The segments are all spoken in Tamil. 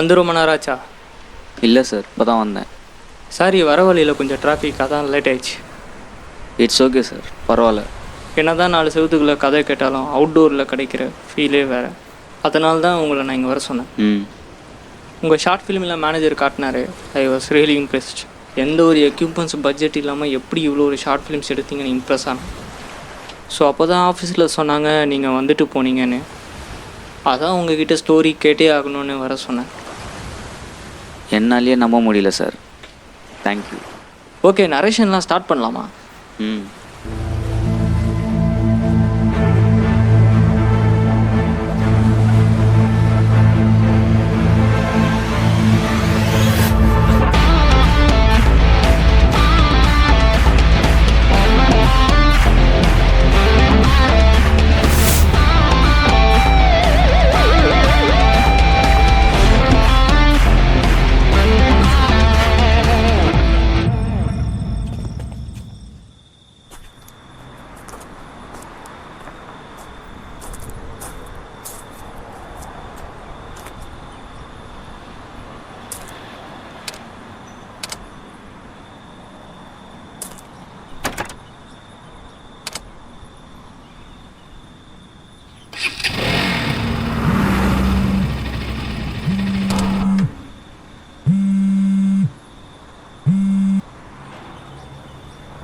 வந்து ரொம்ப நேரம் ஆச்சா? இல்லை சார், இப்போ தான் வந்தேன். சாரி, வர வழியில் கொஞ்சம் டிராஃபிக், அதான் லேட் ஆயிடுச்சு. இட்ஸ் ஓகே சார், பரவாயில்ல. என்ன தான் 4 செவத்துக்குள்ளே கதை கேட்டாலும் அவுட்டோரில் கிடைக்கிற ஃபீலே வேறு. அதனால தான் உங்களை நான் இங்கே வர சொன்னேன். உங்கள் ஷார்ட் ஃபிலிமில் மேனேஜர் காட்டினாரு. I was really impressed. எந்த ஒரு எக்யூப்மெண்ட்ஸ் பட்ஜெட் இல்லாமல் எப்படி இவ்வளோ ஒரு ஷார்ட் ஃபிலிம்ஸ் எடுத்தீங்கன்னு இம்ப்ரெஸ் ஆனேன். ஸோ அப்போ தான் ஆஃபீஸில் சொன்னாங்க நீங்கள் வந்துட்டு போனீங்கன்னு. அதான் உங்ககிட்ட ஸ்டோரி கேட்டே ஆகணும்னு வர சொன்னேன். என்னாலேயே நம்ப முடியல சார். தேங்க்யூ. ஓகே, நரேஷன்லாம் ஸ்டார்ட் பண்ணலாமா?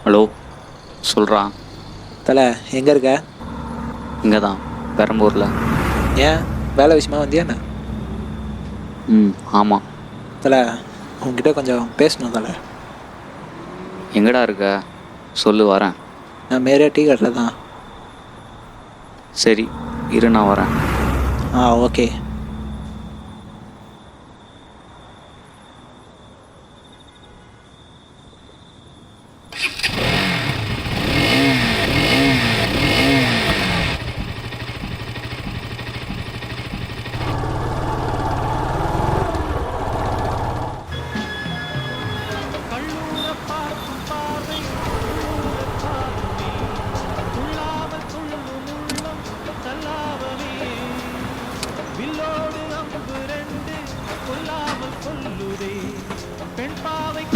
ஹலோ, சொல்கிறான். தலை, எங்கே இருக்க? இங்கே தான், பெரம்பூரில். ஏன், வேலை விஷயமா வந்தியாண்ணா? ஆமாம். தலை, உங்ககிட்ட கொஞ்சம் பேசணும் தலை. எங்கடா இருக்க? சொல்லு, வரேன். நான் மேரே டீ கடையில் தான். சரி, இரு, நான் வரேன். ஓகே.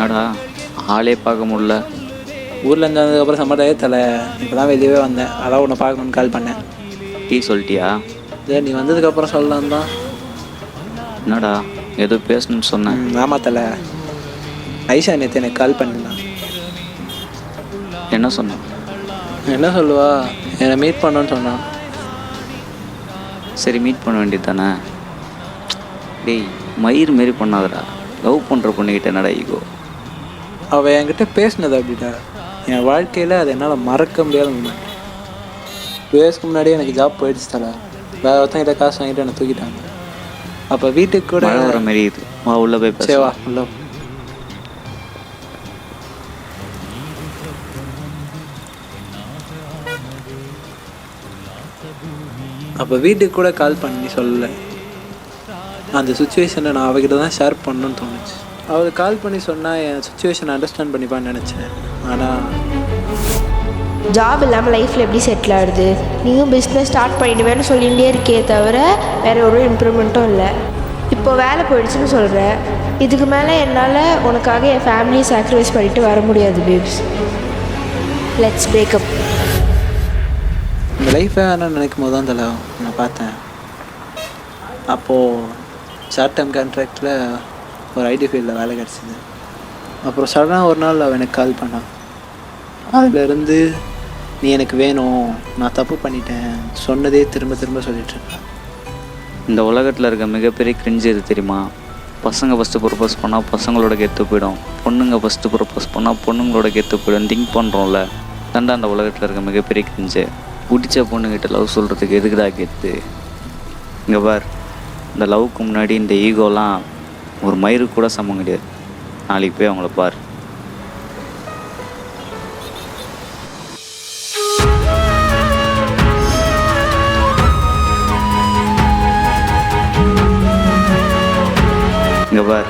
என்னடா ஆளே பார்க்க முடியல? ஊரில் இருந்ததுக்கப்புறம் சம்மட்டாயே தலை. இப்போ தான் வெளியவே வந்தேன், அதான் உன்னை பார்க்கணுன்னு கால் பண்ணேன். டீ சொல்லிட்டியா? இதே நீ வந்ததுக்கப்புறம் சொல்லலாம் தான். என்னடா ஏதோ பேசணும்னு சொன்னேன்? ஆமாம் தலை, ஐஷா நேற்று எனக்கு கால் பண்ணிருந்தான். என்ன சொன்னான்? என்ன சொல்லுவா, என்னை மீட் பண்ணணுன்னு சொன்னான். சரி, மீட் பண்ண வேண்டியது தானே? டேய், மயிர் மாரி பண்ணாதடா. லவ் பண்ணுற பொண்ணுக்கிட்ட என்னடா ஈகோ? அவள் என்கிட்ட பேசினது அப்படிடா. என் வாழ்க்கையில் அது என்னால் மறக்க முடியாத மூமெண்ட். 2 இயர்ஸ்க்கு முன்னாடியே எனக்கு ஜாப் போயிடுச்சு தலை. வேறு ஒருத்தங்கிட்ட காசு வாங்கிட்டு என்னை தூக்கிட்டாங்க. அப்போ வீட்டுக்கு கூட வர மாரி இது. வா, உள்ளே போய் பேச. சேவா உள்ள. அப்போ வீட்டுக்கு கூட கால் பண்ணி சொல்லலை. அந்த சுச்சுவேஷனை நான் அவகிட்ட தான் ஷேர் பண்ணணும்னு தோணுச்சு. அவளுக்கு கால் பண்ணி சொன்னால் என் சுச்சுவேஷனை அண்டர்ஸ்டாண்ட் பண்ணிப்பான்னு நினச்சேன். ஆனால் ஜாப் இல்லாமல் லைஃப்பில் எப்படி செட்டில் ஆகுது? நீயும் பிஸ்னஸ் ஸ்டார்ட் பண்ணிடுவேன்னு சொல்லிகிட்டே இருக்கே தவிர வேறு ஒரு இம்ப்ரூவ்மெண்ட்டும் இல்லை. இப்போ வேலை போயிடுச்சுன்னு சொல்கிற. இதுக்கு மேலே என்னால் உனக்காக என் ஃபேமிலியை சாக்ரிஃபைஸ் பண்ணிட்டு வர முடியாது பேப்ஸ். Let's breakup. இந்த லைஃப்பை நான் நினைக்கும் போது தான் தலை நான் பார்த்தேன். அப்போது ஷார்ட் டைம் கான்ட்ராக்டில் ஒரு ஐடி ஃபீல்டில் வேலை கிடச்சிது. அப்புறம் சடனாக ஒரு நாள் அவள் எனக்கு கால் பண்ணான். அதுலேருந்து நீ எனக்கு வேணும், நான் தப்பு பண்ணிட்டேன், சொன்னதே திரும்ப திரும்ப சொல்லிட்டுருக்கேன். இந்த உலகத்தில் இருக்க மிகப்பெரிய கிரிஞ்சு எது தெரியுமா? பசங்க ஃபஸ்ட்டு ப்ரப்போஸ் பண்ணால் பசங்களோட கெத்து போயிடும், பொண்ணுங்க ஃபஸ்ட்டு ப்ரப்போஸ் பண்ணால் பொண்ணுங்களோட கெத்து போயிடும். திங்க் பண்ணுறோம்ல, தாண்டா அந்த உலகத்தில் இருக்க மிகப்பெரிய கிரிஞ்சு. பிடிச்ச பொண்ணுக்கிட்ட லவ் சொல்கிறதுக்கு எதுக்குடா கெத்து? இங்கே பார், இந்த லவ்வுக்கு முன்னாடி இந்த ஈகோலாம் ஒரு மயிறு கூட சமம் கிடையாது. நாளைக்கு போய் அவங்கள பார். இங்கே பார்,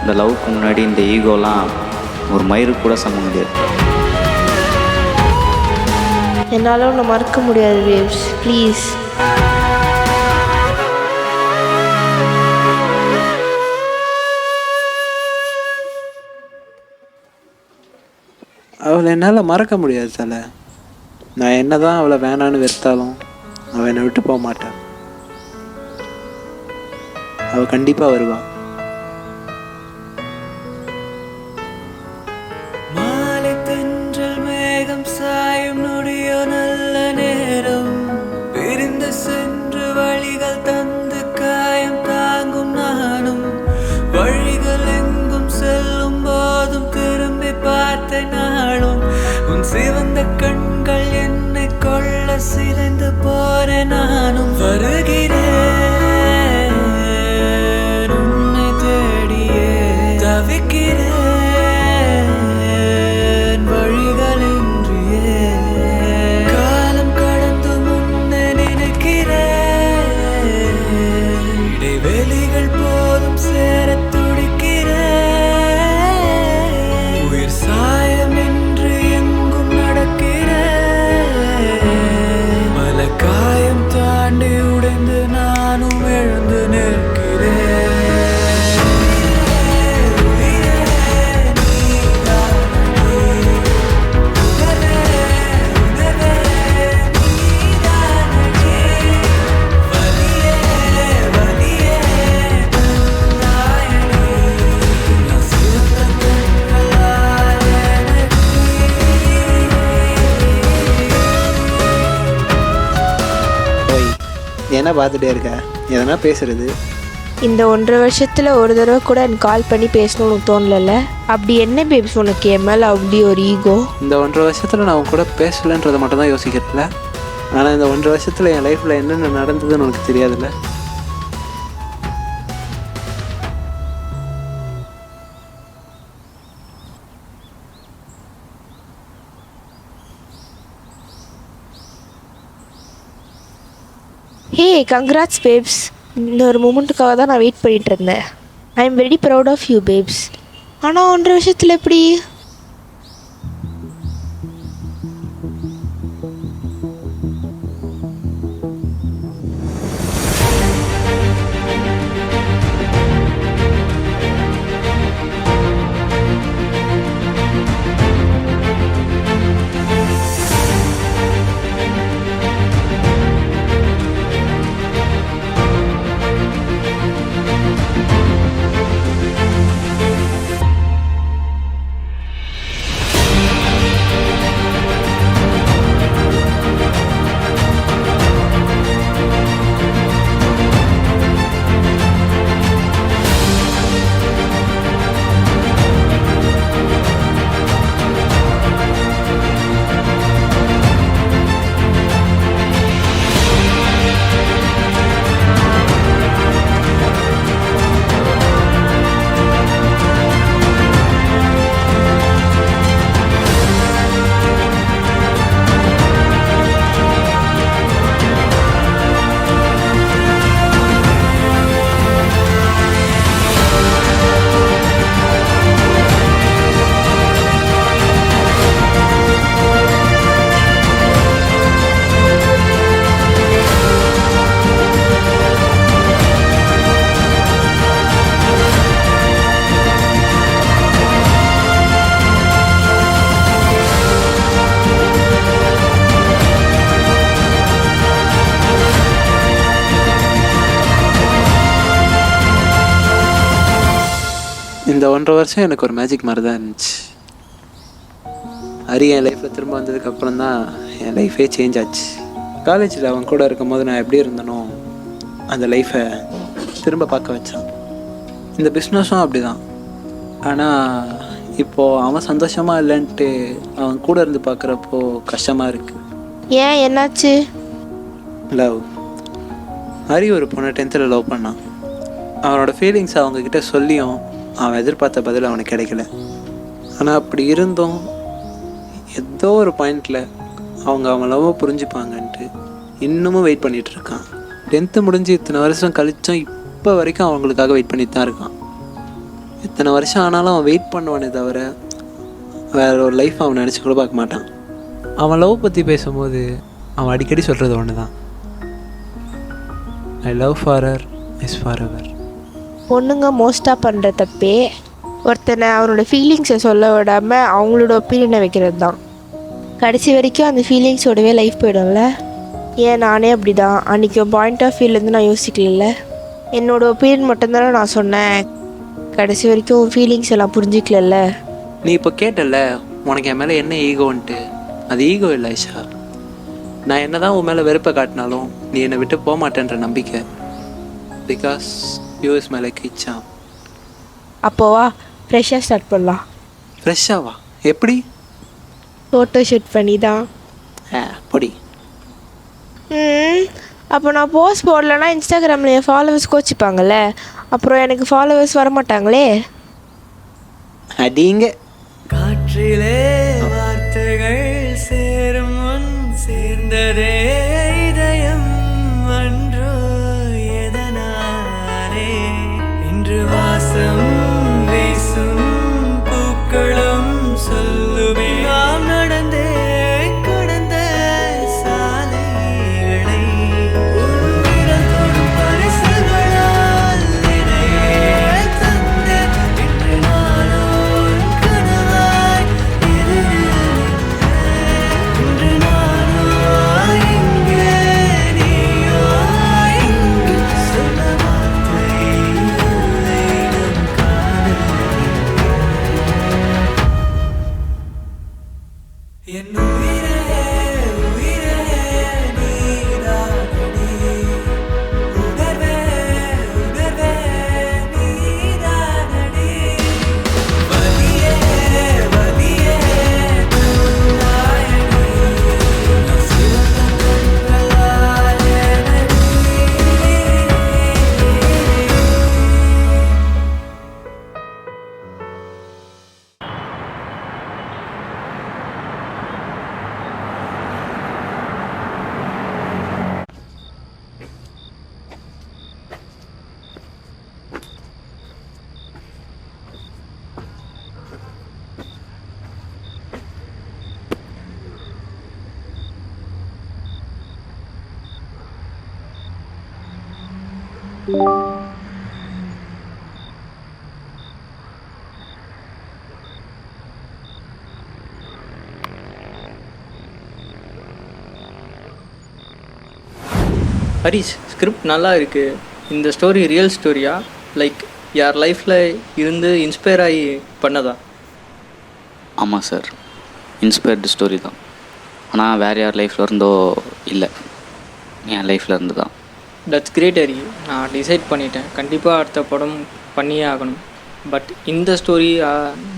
இந்த லவ்வுக்கு முன்னாடி இந்த ஈகோலாம் ஒரு மயிறு கூட சமம் கிடையாது. என்னால் ஒன்று மறக்க முடியாது வேவ்ஸ், ப்ளீஸ். அவளை என்னால் மறக்க முடியாது தலை. நான் என்ன தான் அவளை வேணான்னு வெறுத்தாலும் அவள் என்னை விட்டு போக மாட்டாள். அவள் கண்டிப்பாக வருவாள். மாலை தென்றல் மேகம் சாயும் நொடியோ நல்ல நேரம், பிரிந்து சென்று வழிகள் தந்து காயம் தாங்கும் நானும், வழிகள் எங்கும் செல்லும் போதும் திரும்பி பார்த்த நாளும், உன் சிவந்த கண்கள் என்னை கொள்ள சிதைந்து போற நானும் வருகிறேன், உன்னை தேடியே தவிக்கிறேன் வழிகளின்றியே, காலம் கடந்து முன்னே நினைக்கிறேன், இடைவெளிகள் போதும் சேர துடிக்கிறேன், உயிர் சாயம் என்று எங்கும் நடக்கிறேன், பல காயம் தாண்டி உடைந்து நானும் எழுந்து நிற்கிறேன். போய் என்ன பார்த்துட்டே இருக்க? எதனா பேசுறது? இந்த 1.5 வருஷத்தில் ஒரு தடவை கூட எனக்கு கால் பண்ணி பேசணும்னு உனக்கு தோணலைல்ல? அப்படி என்ன பேபிஸ் உனக்கு என் மேலே அப்படி ஒரு ஈகோ? இந்த 1.5 வருஷத்தில் நான் உன் கூட பேசலைன்றதை மட்டும் தான் யோசிக்கிறதில்ல. ஆனால் இந்த 1.5 வருஷத்தில் என் லைஃப்பில் என்னென்ன நடந்ததுன்னு உனக்கு தெரியாதுல்ல. Hey congrats babes. இந்த ஒரு மூமெண்ட்டுக்காக தான் நான் வெயிட் பண்ணிட்டு இருந்தேன். I am very proud of you babes. ஆனால் 1.5 வருஷத்தில் எப்படி? இந்த 1.5 வருஷம் எனக்கு ஒரு மேஜிக் மாதிரி தான் இருந்துச்சு. ஹரி என் லைஃப்பில் திரும்ப வந்ததுக்கப்புறம் தான் என் லைஃபே சேஞ்ச் ஆச்சு. காலேஜில் அவன் கூட இருக்கும் போது நான் எப்படி இருந்தனோ அந்த லைஃப்பை திரும்ப பார்க்க வச்சான். இந்த பிஸ்னஸும் அப்படி தான். ஆனால் இப்போது அவன் சந்தோஷமாக இல்லைன்ட்டு அவன் கூட இருந்து பார்க்குறப்போ கஷ்டமாக இருக்குது. ஏன், என்னாச்சு? லவ். ஹரி ஒரு பொண்ணை 10th லவ் பண்ணான். அவனோட ஃபீலிங்ஸ் அவங்கக்கிட்ட சொல்லியும் அவன் எதிர்பார்த்த பதில் அவனுக்கு கிடைக்கல. ஆனால் அப்படி இருந்தும் ஏதோ ஒரு பாயிண்டில் அவங்க அவன் லவ்வை புரிஞ்சுப்பாங்கன்ட்டு இன்னமும் வெயிட் பண்ணிகிட்ருக்கான். 10th முடிஞ்சு இத்தனை வருஷம் கழிச்சும் இப்போ வரைக்கும் அவங்களுக்காக வெயிட் பண்ணிட்டு தான் இருக்கான். இத்தனை வருஷம் ஆனாலும் அவன் வெயிட் பண்ணுவானே தவிர வேற ஒரு லைஃப் அவன் நினச்சி கூட பார்க்க மாட்டான். அவன் லவ் பற்றி பேசும்போது அவன் அடிக்கடி சொல்கிறது ஒன்று தான், I love for her is for ever. பொண்ணுங்க மோஸ்ட்டாக பண்ணுற தப்பே ஒருத்தனை அவனோட ஃபீலிங்ஸை சொல்ல விடாமல் அவங்களோட ஒப்பீனியனை வைக்கிறது தான். கடைசி வரைக்கும் அந்த ஃபீலிங்ஸோடவே லைஃப் போயிடும்ல. ஏன் நானே அப்படி தான். அன்றைக்கி பாயிண்ட் ஆஃப் வியூலேருந்து நான் யோசிக்கல. என்னோடய ஒப்பீனியன் மட்டும்தானே நான் சொன்னேன். கடைசி வரைக்கும் ஃபீலிங்ஸ் எல்லாம் புரிஞ்சிக்கல. நீ இப்போ கேட்டல உனக்கு என் மேலே என்ன ஈகோன்ட்டு. அது ஈகோ இல்லை ஐஷா. நான் என்ன தான் உன் மேலே வெறுப்பை காட்டினாலும் நீ என்னை விட்டு போக மாட்டேன்ற நம்பிக்கை. Because you is my like இச்சா. அப்போவா ஃப்ரெஷ்ஷாக ஸ்டார்ட் பண்ணலாம். ஃப்ரெஷ்ஷாவா? எப்படி? ஃபோட்டோ ஷூட் பண்ணி தான். பொடி. அப்போ நான் போஸ்ட் போடலன்னா இன்ஸ்டாகிராமில் என் ஃபாலோவர்ஸ் கோச்சிப்பாங்கள்ல. அப்புறம் எனக்கு ஃபாலோவர்ஸ் வரமாட்டாங்களே. அடிங்க. காற்றிலே வார்த்தைகள் சேரும் முன் சேர்ந்ததே இதயம் அன்றோ எதனாலே. இன்று வாசம் வீசும் பூக்களும் சொல்லுமே நாம் நடந்தே கடந்த சாலைகளை. உன் விரல் தொடும் பரிசுகளால் நிறையே தந்த இன்று நானும் கனவாய் எதிரில் இன்று நானும் இங்கே நீயோ இங்கு சொல்ல வார்த்தை இல்லை நம் காதல். என் உயிரே உயிரே நீதானடி. உணர்வே உணர்வே நீதானடி. வலியே வலியே துள்ளாயடி. சிவந்த கண்களால் எனடி. ஹரிஷ், ஸ்கிரிப்ட் நல்லா இருக்குது. இந்த ஸ்டோரி ரியல் ஸ்டோரியா, லைக் யார் லைஃப்பில் இருந்து இன்ஸ்பயர் ஆகி பண்ணதா? ஆமாம் சார், இன்ஸ்பயர்டு ஸ்டோரி தான். ஆனால் வேறு யார் லைஃப்பில் இருந்தோ இல்லை, என் லைஃப்பில் இருந்து தான். That's great Hari. நான் டிசைட் பண்ணிட்டேன், கண்டிப்பாக அடுத்த படம் பண்ணியே ஆகணும். பட் இந்த ஸ்டோரி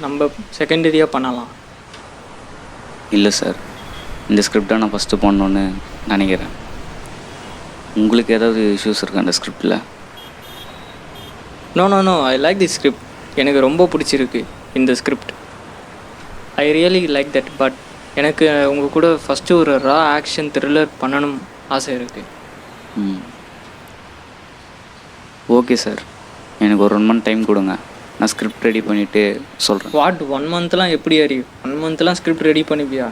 நம்ம செகண்டரியாக பண்ணலாம். இல்லை சார், இந்த ஸ்கிரிப்டை நான் ஃபஸ்ட்டு பண்ணணுன்னு நினைக்கிறேன். உங்களுக்கு ஏதாவது இஷ்யூஸ் இருக்கா அந்த ஸ்கிரிப்டில்? No, I like the script. எனக்கு ரொம்ப பிடிச்சிருக்கு இந்த script. I really like that. But எனக்கு உங்கள் கூட ஃபஸ்ட்டு ஒரு ரா ஆக்ஷன் த்ரில்லர் பண்ணணும் ஆசை இருக்குது. ஓகே சார், எனக்கு ஒரு 1 month டைம் கொடுங்க, நான் ஸ்கிரிப்ட் ரெடி பண்ணிவிட்டு சொல்கிறேன். வாட் 1 monthலாம் எப்படி அறி? 1 monthலாம் ஸ்கிரிப்ட் ரெடி பண்ணிப்பியா?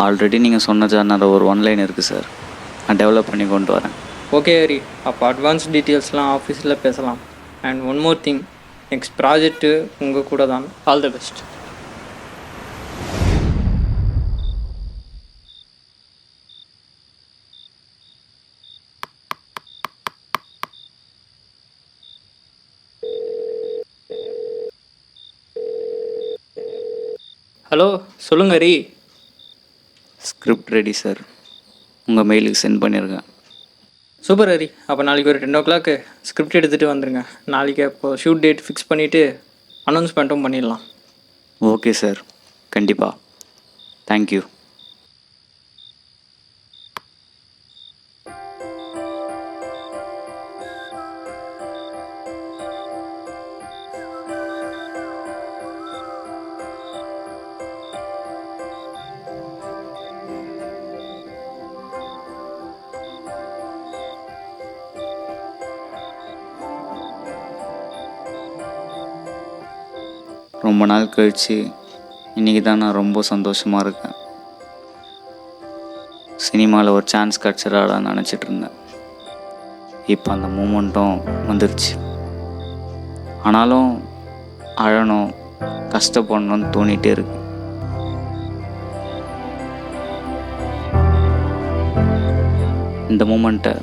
ஆல்ரெடி நீங்கள் சொன்ன ஜார்னர் ஒரு 1 line இருக்குது சார், நான் டெவலப் பண்ணி கொண்டு வரேன். ஓகே ஹரி, அப்போ அட்வான்ஸ் டீட்டெயில்ஸ்லாம் ஆஃபீஸில் பேசலாம். And one more thing, next project உங்கள் கூட தான். All the best. ஹலோ, சொல்லுங்க ஹரி. ஸ்கிரிப்ட் ரெடி சார், உங்கள் மெயிலுக்கு சென்ட் பண்ணியிருக்கேன். சூப்பர் ஹரி. அப்போ நாளைக்கு ஒரு 10 o'clock ஸ்கிரிப்ட் எடுத்துகிட்டு வந்துடுங்க. நாளைக்கு அப்போது ஷூட் டேட் ஃபிக்ஸ் பண்ணிவிட்டு அனௌன்ஸ்மெண்ட்டும் பண்ணிடலாம். ஓகே சார், கண்டிப்பாக. தேங்க்யூ. ரொம்ப நாள் கழித்து இன்றைக்கி தான் நான் ரொம்ப சந்தோஷமாக இருக்கேன். சினிமாவில் ஒரு சான்ஸ் கிடச்சிடாடான்னு நினச்சிட்டு இருந்தேன். இப்போ அந்த மூமெண்ட்டும் வந்துருச்சு. ஆனாலும் அழணும், கஷ்டப்படணும்னு தோணிகிட்டே இருக்கு. இந்த மூமெண்ட்டை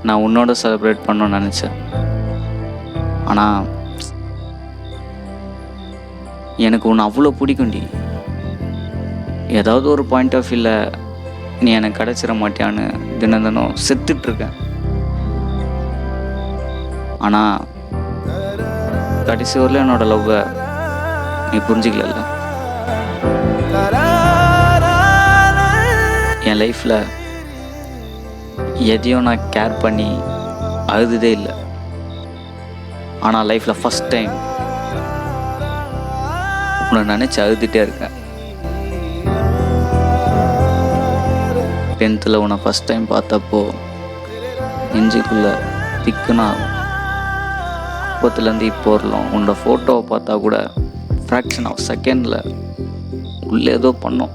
நான் உன்னோட செலிப்ரேட் பண்ணணும்னு நினச்சேன். ஆனால் எனக்கு உன்னை அவ்வளோ பிடிக்கும்டி. ஏதாவது ஒரு பாயிண்ட் ஆஃப் வியூவில் நீ எனக்கு கிடச்சிட மாட்டியான்னு தினம் தினம் செத்துட்ருக்கேன். ஆனால் கடைசி வரல என்னோட லவ்வை நீ புரிஞ்சிக்கல. என் லைஃப்பில் எதையும் நான் கேர் பண்ணி அழுததே இல்லை. ஆனால் லைஃப்பில் ஃபஸ்ட் டைம் உன்னை நினச்சி அழுதுகிட்டே இருக்கேன். 10th உன்னை ஃபஸ்ட் டைம் பார்த்தப்போ நெஞ்சுக்குள்ளே திக்குனா அப்பத்துலேருந்து இப்போ வரலாம் உன்னோட ஃபோட்டோவை பார்த்தா கூட ஃப்ராக்ஷன் ஆஃப் செகண்டில் உள்ளே ஏதோ பண்ணோம்.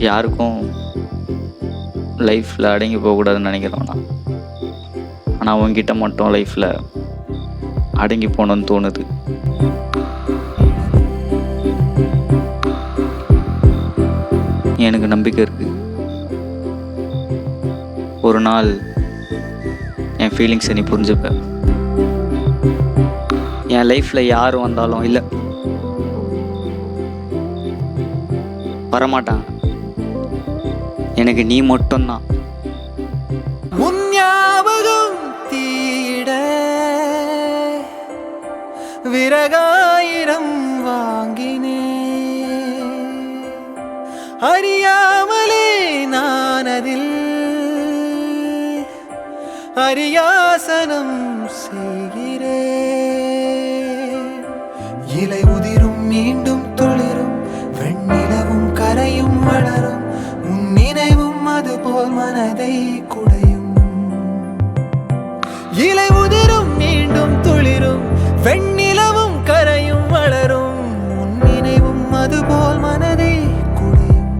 யாருக்கும் லைஃப்பில் அடங்கி போகக்கூடாதுன்னு நினைக்கிறோம் நான். ஆனால் அவங்ககிட்ட மட்டும் லைஃப்பில் அடங்கி போகணுன்னு தோணுது. எனக்கு நம்பிக்கை இருக்குது ஒரு நாள் என் ஃபீலிங்ஸை நீ புரிஞ்சுப்ப. என் லைஃப்பில் யார் வந்தாலும் இல்லை வரமாட்டாங்க, எனக்கு நீ மட்டும்தான். உன் ஞாபகம் தீட விறகாயிரம் வாங்கினே அறியாமலே நான் அதில் அரியாசனம் செய்கிறேன். இலை உதிரும் மீண்டும் துளிரும் வெண்ணிலவும் கரையும் வளரும் உன் நினைவும் அதுபோல் மனதை குடையும். இலை உதிரும் மீண்டும் துளிரும் வெண்ணிலவும் கரையும் வளரும் உன் நினைவும் அதுபோல் மனதை குடையும்.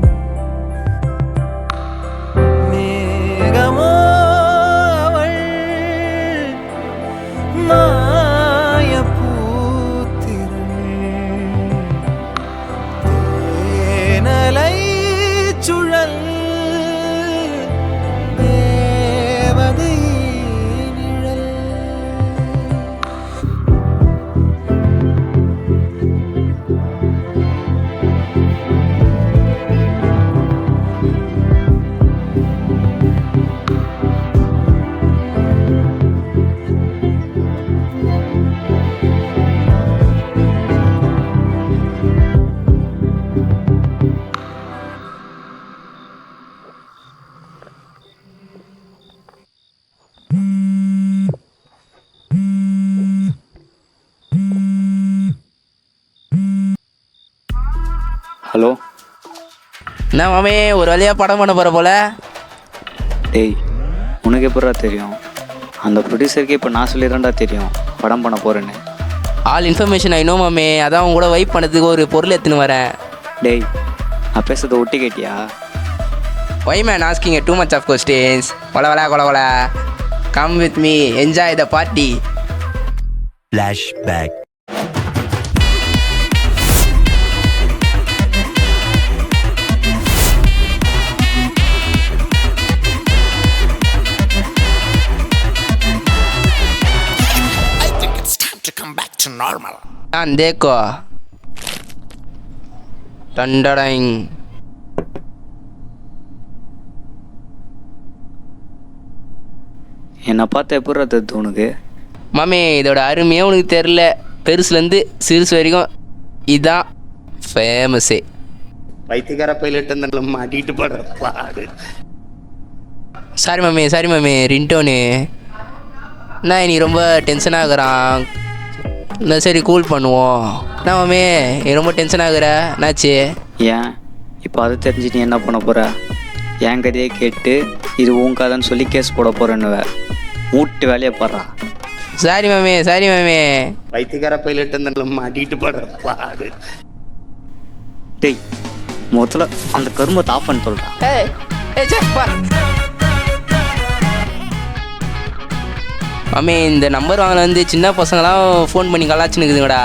மேகமோ அவள் மாயப்பூத்திரள் தேனலை சுழல் தேவதை நிழல். ஹலோ என்ன மாமே ஒரு வழியாக படம் பண்ண போகிற போல? டேய், உனக்கு எப்படா தெரியும்? அந்த ப்ரொடியூசருக்கு இப்போ நான் சொல்லிடுறேன்டா தெரியும் படம் பண்ண போகிறேன்னு. ஆல் இன்ஃபர்மேஷன் ஐ நோ மாமே, அதான் உங்க கூட வைப் பண்ணதுக்கு ஒரு பொருள் எடுத்துன்னு வரேன். டேய், நான் பேசுறதை ஒட்டி கேட்டியா? Why man asking too much of questions. கொல கொல come with me, enjoy the party. Flashback. நான் தேக்கோ டண்டடைங். என்னை பார்த்து எப்படா தெரியுது உனக்கு? மாமே இதோட அருமையே உனக்கு தெரில. பெருசுலேருந்து சிறுசு வரைக்கும் இதுதான் ஃபேமஸே. வைத்தியக்கார பைலட் மாட்டிட்டு படுறாரு. சாரி மாமே ரின்டோனு. நான் நீ ரொம்ப டென்ஷன் ஆகுறான். சரி கூல் பண்ணுவோம். நான் மாமே நீ ரொம்ப டென்ஷன் ஆகுற, என்னாச்சு? ஏன் இப்போ அதை தெரிஞ்சு நீ என்ன பண்ண போகிற? என் கதையை கேட்டு இது உன் கதைன்னு சொல்லி கேஸ் போட போகிறேன்னு மூட்டு வேலையை பாடுறா. சாரி மாமே வைத்தியக்கார பைலட் மாட்டிட்டு படுறாரு. டேய், முதல்ல அந்த கருமத்தை ஆஃப் பண்ண சொல்கிறா. ஏய் ஏய் சே பா. மாமே இந்த நம்பர் வாங்கின வந்து சின்ன பசங்களாம் ஃபோன் பண்ணி கலாச்சுன்னுக்குதுங்கடா.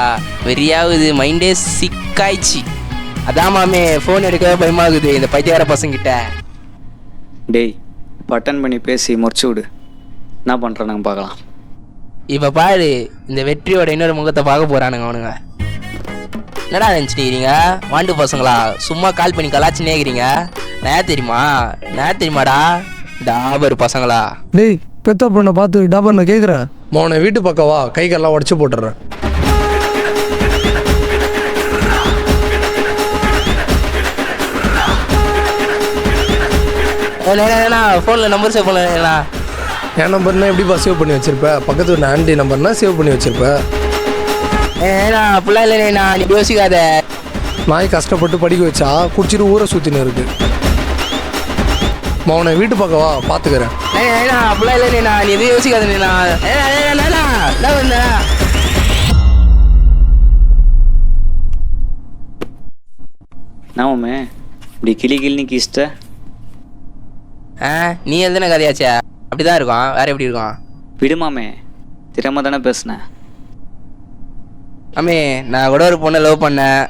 வெறியாகுது, மைண்டே சிக்காயிடுச்சு. அதான் மாமே ஃபோன் எடுக்கவே பயமாகுது இந்த பைத்தியார பசங்கிட்ட. டேய் பட்டன் பண்ணி பேசி முடிச்சு விடு. என்ன பண்ணுறானுங்க பார்க்கலாம். இப்போ பாரு, இந்த வெற்றியோட இன்னொரு முகத்தை பார்க்க போகிறானுங்க அவனுங்க. என்னடா நினச்சிட்டீங்க வாண்டு பசங்களா? சும்மா கால் பண்ணி கலாச்சினே இருக்கிறீங்க. நான் தெரியுமாடா டாபர் பசங்களா. டேய் பெத்த பொண்ணை பார்த்து டாபர் நான் கேட்குறேன். மோனை வீட்டு பக்கம் வா, கை கால்லாம் உடச்சி போட்டுறேன். ஃபோனில் நம்பர் சேவ் பண்ணலண்ணா. என் நம்பர்னா எப்படிப்பா சேவ் பண்ணி வச்சிருப்பேன்? பக்கத்து வீட்டு ஆண்டி நம்பர்னா சேவ் பண்ணி வச்சிருப்பேன். ஏண்ணா அப்படிலாம் இல்லைண்ணா, நீ யோசிக்காத. நாய் கஷ்டப்பட்டு படிக்க வச்சா குடிச்சிட்டு ஊரை சுற்றின்னு இருக்கு. மோனை வீட்டு பக்கம் வா, பார்த்துக்கிறேன். ஏண்ணா அப்படிலாம் இல்லைண்ணா, நீ எதுவும் யோசிக்காதண்ணா. நாமே இப்படி கிளின்னு கீச்சிட்ட. நீ எழுதுன கதையாச்சே, அப்படிதான் இருக்கும். வேற எப்படி இருக்கும்? விடுமாமே, திறமை தானே பேசுனேன். அம்மே நான் கூட ஒரு பொண்ணை லவ் பண்ணேன்.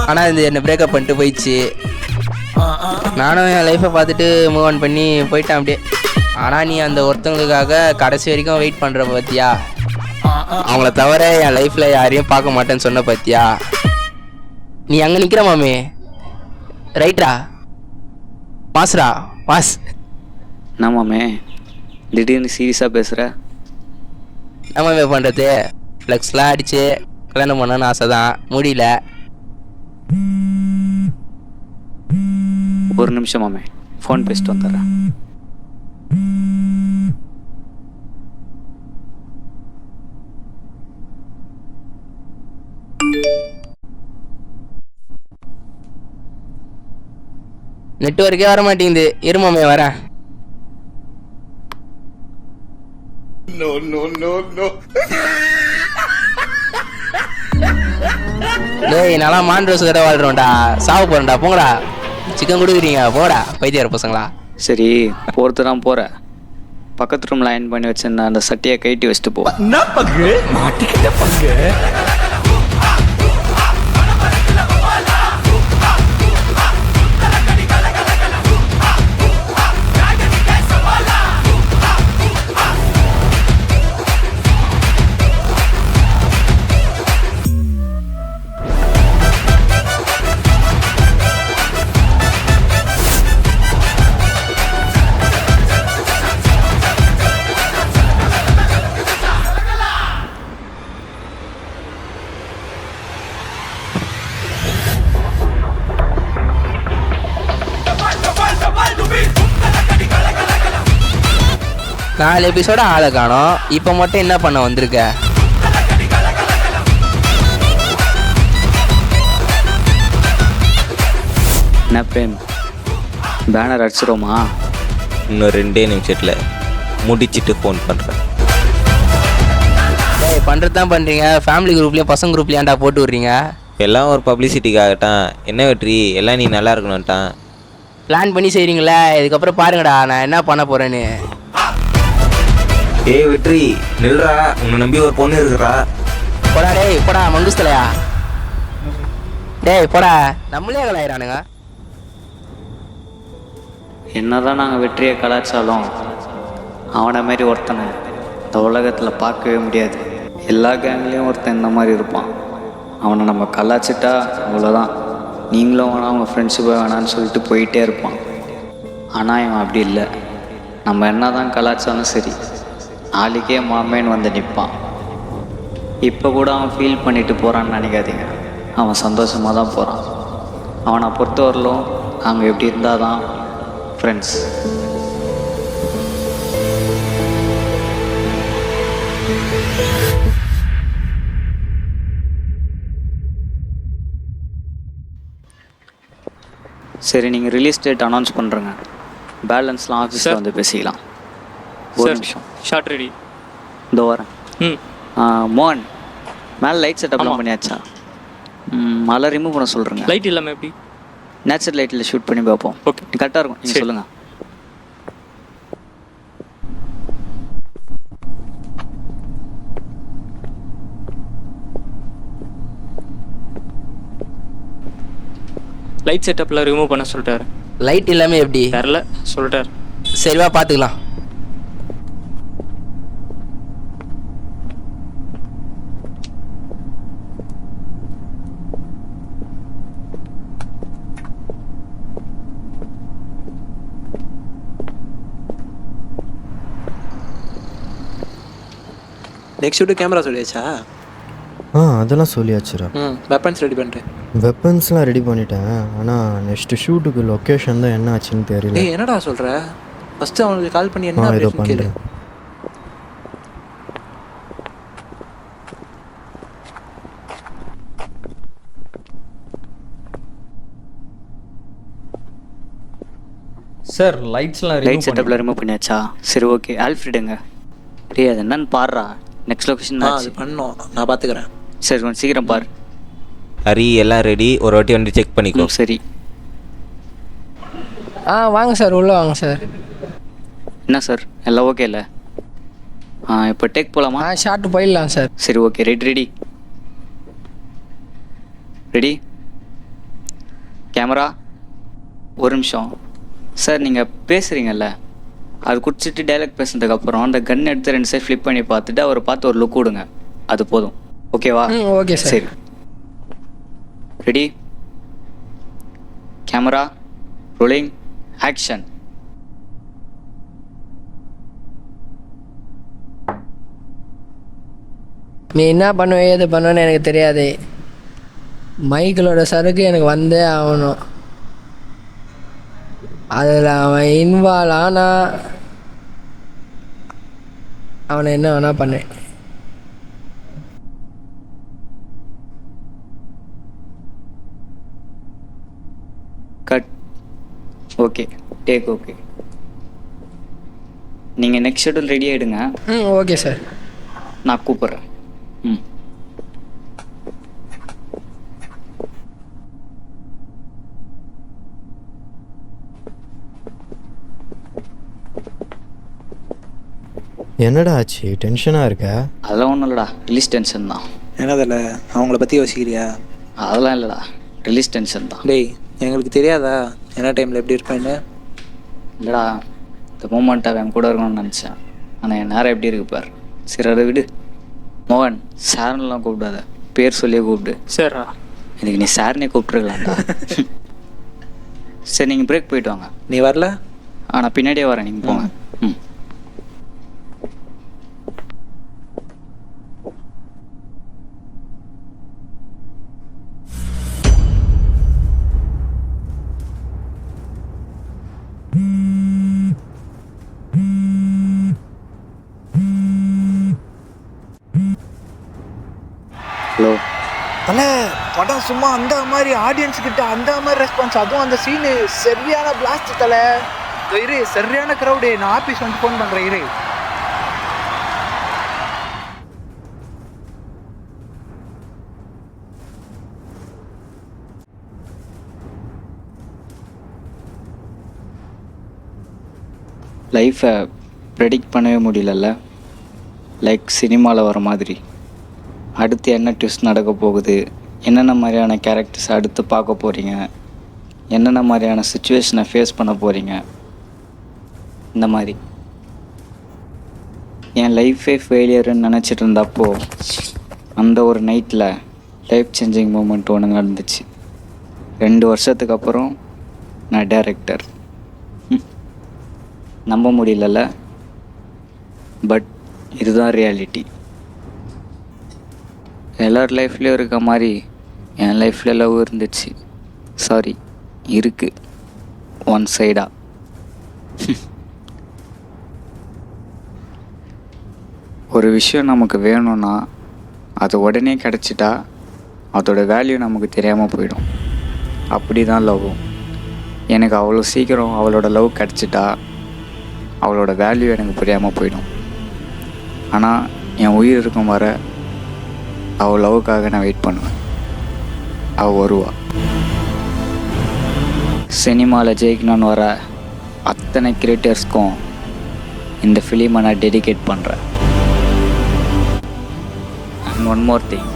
ஆனால் இது என்னை பிரேக்கப் பண்ணிட்டு போயிடுச்சு. நானும் என் லைஃப்பை பார்த்துட்டு மூவ் ஆன் பண்ணி போயிட்டேன் அப்படியே. ஆனால் நீ அந்த ஒருத்தவங்களுக்காக கடைசி வரைக்கும் வெயிட் பண்ணுற பார்த்தியா? அவங்கள தவிர என் லைஃப்பில் யாரையும் பார்க்க மாட்டேன்னு சொன்ன பார்த்தியா? நீ அங்கே நிற்கிற மாமே, ரைட்ரா மாஸ்ரா மாஸ். நாமாமே திடீர்னு சீரியஸாக பேசுகிற. நம்ம பண்ணுறது ஃப்ளெக்ஸ்லாம் அடித்து கல்யாணம் பண்ணணும்னு ஆசை தான், முடியல. ஒரு நிமிஷம் மாமே, ஃபோன் பேசிட்டு வந்துடுறேன். நெட்வொர்க்கே வர மாட்டேங்குது. இருமாமே வரேன். டேய் நல்லா மாண்ட்ரோஸ் கடை வாழ்றோம்டா, சாவு போறேன்டா. போங்கடா, சிக்கன் கொடுக்குறீங்க போடா பைத்தியார பசங்களா. சரி போகிறது தான் போகிற. பக்கத்து ரூமில் அயன் பண்ணி வச்சிருந்தேன் அந்த சட்டியை கைட்டி வச்சுட்டு போ. நாலு எபிசோட ஆளை காணோம். இப்போ மட்டும் என்ன பண்ண வந்திருக்க? என்ன பிரேம், பேனர் அடிச்சிரோமா? இன்னும் 2 நிமிஷத்தில் முடிச்சுட்டு ஃபோன் பண்ணுறேன். டேய் பண்ணுறது தான் பண்ணுறீங்க. ஃபேமிலி குரூப்லேயும் பசங்க குரூப்லேயாண்டா போட்டு விட்றீங்க. எல்லாம் ஒரு பப்ளிசிட்டிக்காகட்டான். என்ன வெற்றி, எல்லாம் நீ நல்லா இருக்கணும்ட்டான். பிளான் பண்ணி செய்கிறீங்களே, இதுக்கப்புறம் பாருங்கடா நான் என்ன பண்ண போகிறேன்னு. ஏய் வெற்றி நில்றா, உன்னை நம்பி ஒரு பொண்ணு இருக்குறா. போடா டேய், போடா மங்குஸ்தலையா. டேய் போடா, நம்மளே கலாயிரானுங்க. என்னதான் நாங்கள் வெற்றியை கலாச்சாலும் அவனை மாரி ஒருத்தனை இந்த உலகத்தில் பார்க்கவே முடியாது. எல்லா கேங்லேயும் ஒருத்தன் இந்த மாதிரி இருப்பான். அவனை நம்ம கலாச்சிட்டா அவ்வளோதான். நீங்களும் வேணாம், அவங்க ஃப்ரெண்ட்ஸுக்கு வேணான்னு சொல்லிட்டு போயிட்டே இருப்பான். ஆனால் இவன் அப்படி இல்லை. நம்ம என்ன தான் கலாச்சாலும் சரி, நாளைக்கே மாமேன்னு வந்து நிற்பான். இப்போ கூட அவன் ஃபீல் பண்ணிட்டு போகிறான்னு நினைக்காதீங்க. அவன் சந்தோஷமாக தான் போகிறான். அவனை பொறுத்தவரையிலும் நாங்கள் எப்படி இருந்தால் தான் ஃப்ரெண்ட்ஸ். சரி நீங்கள் ரிலீஸ் டேட் அனௌன்ஸ் பண்ணுறேங்க. பேலன்ஸ்லாம் ஆஃபீஸில் வந்து பேசிக்கலாம். ஒரு நிமிஷம். Shot ready. இதோ வரேன். மோகன், மேலே லைட் செட்டப்லாம் பண்ணியாச்சா? மழை ரிமூவ் பண்ண சொல்கிறேங்க. லைட் இல்லாமல் எப்படி? நேச்சுரல் லைட்டில் ஷூட் பண்ணி பார்ப்போம். ஓகே கரெக்டாக இருக்கும். நீங்கள் சொல்லுங்கள். லைட் செட்டப்பில் ரிமூவ் பண்ண சொல்லிட்டாரு. லைட் இல்லாமல் எப்படி? தெரில, சொல்லிட்டார். சரிவா, பார்த்துக்கலாம். நெக்ஸ்ட் ஷூட்டு கேமரா சொல்லியாச்சா? அதெல்லாம் சொல்லியாச்சுரா. வெப்பன்ஸ் ரெடி பண்ணுறேன். வெப்பன்ஸ்லாம் ரெடி பண்ணிட்டேன். ஆனால் நெக்ஸ்ட்டு ஷூட்டுக்கு லொக்கேஷன் தான் என்ன ஆச்சுன்னு தெரியல. என்னடா சொல்கிற? ஃபஸ்ட்டு அவனுக்கு கால் பண்ணி என்ன ஏதோ அப்படின்னு கேளு. பண்ணுறேன். சார் லைட்ஸ்லாம் லைட் செட்டப்பில் ரிமூவ் பண்ணியாச்சா? சரி, ஓகே. ஆல்ஃப்ரிடுங்க டேய், அது என்னன்னு பாடுறா. நெக்ஸ்ட் லொக்கேஷன் அது பண்ணோம், நான் பார்த்துக்கிறேன். சரி, கொஞ்சம் சீக்கிரம் பாரு. ஹரி எல்லாம் ரெடி, ஒரு வாட்டி வந்து செக் பண்ணிக்கோ. சரி. வாங்க சார், உள்ளே வாங்க சார். என்ன சார், எல்லாம் ஓகே இல்லை? இப்போ டேக் போகலாமா? ஷார்ட்டு போயிடலாம் சார். சரி, ஓகே. Ready camera. ஒரு நிமிஷம் சார், நீங்கள் பேசுகிறீங்கல்ல, அது குடிச்சிட்டு டைலாக் பேசுனதுக்கப்புறம் அந்த கன் எடுத்து 2 சைட் ஃப்ளிப் பண்ணி பார்த்துட்டு அவரை பார்த்து ஒரு லுக் கொடுங்க. அது போதும், ஓகேவா? Okay sir. சரி, ரெடி கேமரா ரோலிங் ஆக்ஷன். நீ என்ன பண்ணுவ ஏது பண்ணுவேன்னு எனக்கு தெரியாது. மைக்கிளோட சரக்கு எனக்கு வந்தே ஆகணும். அதில் அவன் இன்வால்வ் ஆனால் அவனை என்ன வேணா பண்ணேன். கட். Okay, take. ஓகே, நீங்கள் நெக்ஸ்ட் ஷெட்யூல் ரெடி ஆகிடுங்க. ஓகே சார், நான் கூப்பிட்றேன். என்னடா ஆச்சு, டென்ஷனாக இருக்க? அதெல்லாம் ஒன்றும் இல்லைடா, ரிலீஸ் டென்ஷன் தான். என்னதில்ல, அவங்கள பற்றி யோசிக்கிறியா? அதெல்லாம் இல்லைடா, ரிலீஸ் டென்ஷன் தான். டேய், எங்களுக்கு தெரியாதா என்ன டைமில் எப்படி இருப்பேன்னு? இல்லைடா, இந்த மூமெண்ட் அவன் கூட இருக்கணும்னு நினச்சேன். ஆனால் என் நேரம் எப்படி இருக்கு பார். சரி, அதை விடு. மோகன், சார்லாம் கூப்பிடாத, பேர் சொல்லியே கூப்பிடு. சரிடா. எனக்கு நீ சார்னே கூப்பிட்டுருக்கலாம்டா. சரி, நீங்கள் பிரேக் போயிட்டு வாங்க. நீ வரல? நான் பின்னாடியே வரேன், நீங்கள் போங்க. ஹலோ தலை, படம் சும்மா அந்த மாதிரி ஆடியன்ஸ் கிட்ட அந்த மாதிரி ரெஸ்பான்ஸ், அதுவும் அந்த சீனு சரியான பிளாஸ்ட் தலை. இரு, சரியான க்ரௌடு. நான் ஆஃபீஸ் வந்து ஃபோன் பண்ணுறேன், இரு. லைஃப்பை ப்ரெடிக்ட் பண்ணவே முடியலல்ல. லைக் சினிமாவில் வர மாதிரி அடுத்து என்ன ட்விஸ்ட் நடக்க போகுது, என்னென்ன மாதிரியான கேரக்டர்ஸ் அடுத்து பார்க்க போகிறீங்க, என்னென்ன மாதிரியான சுச்சுவேஷனை ஃபேஸ் பண்ண போகிறீங்க, இந்த மாதிரி. என் லைஃபே ஃபெயிலியர்னு நினச்சிட்டு இருந்தப்போ அந்த ஒரு நைட்டில் லைஃப் சேஞ்சிங் மூமெண்ட் ஒன்று நடந்துச்சு. 2 வருஷத்துக்கு அப்புறம் நான் டைரக்டர். நம்ப முடியலல்ல, பட் இதுதான் ரியாலிட்டி. எல்லார் லைஃப்லேயும் இருக்க மாதிரி என் லைஃப்பில் லவ் இருந்துச்சு. சாரி, இருக்குது, ஒன் சைடாக. ஒரு விஷயம் நமக்கு வேணும்னா அது உடனே கிடச்சிட்டா அதோட வேல்யூ நமக்கு தெரியாமல் போயிடும். அப்படி தான் லவ்வும். எனக்கு அவ்வளோ சீக்கிரம் அவளோட லவ் கிடச்சிட்டா அவளோட வேல்யூ எனக்கு புரியாமல் போயிடும். ஆனால் என் உயிர் இருக்கும் வர அவள் லவ்வுக்காக நான் வெயிட் பண்ணுவேன். அவள் வருவா. சினிமாவில் ஜெயிக்கணும்னு வர அத்தனை கிரியேட்டர்ஸ்க்கும் இந்த ஃபிலிமை நான் டெடிகேட் பண்ணுறேன். அண்ட் ஒன் மோர் திங்,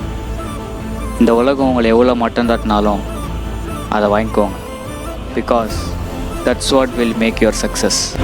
இந்த உலகம் உங்களை எவ்வளோ மட்டம் தட்டினாலும் அதை வாங்கிக்கோங்க. because that's what will make your success.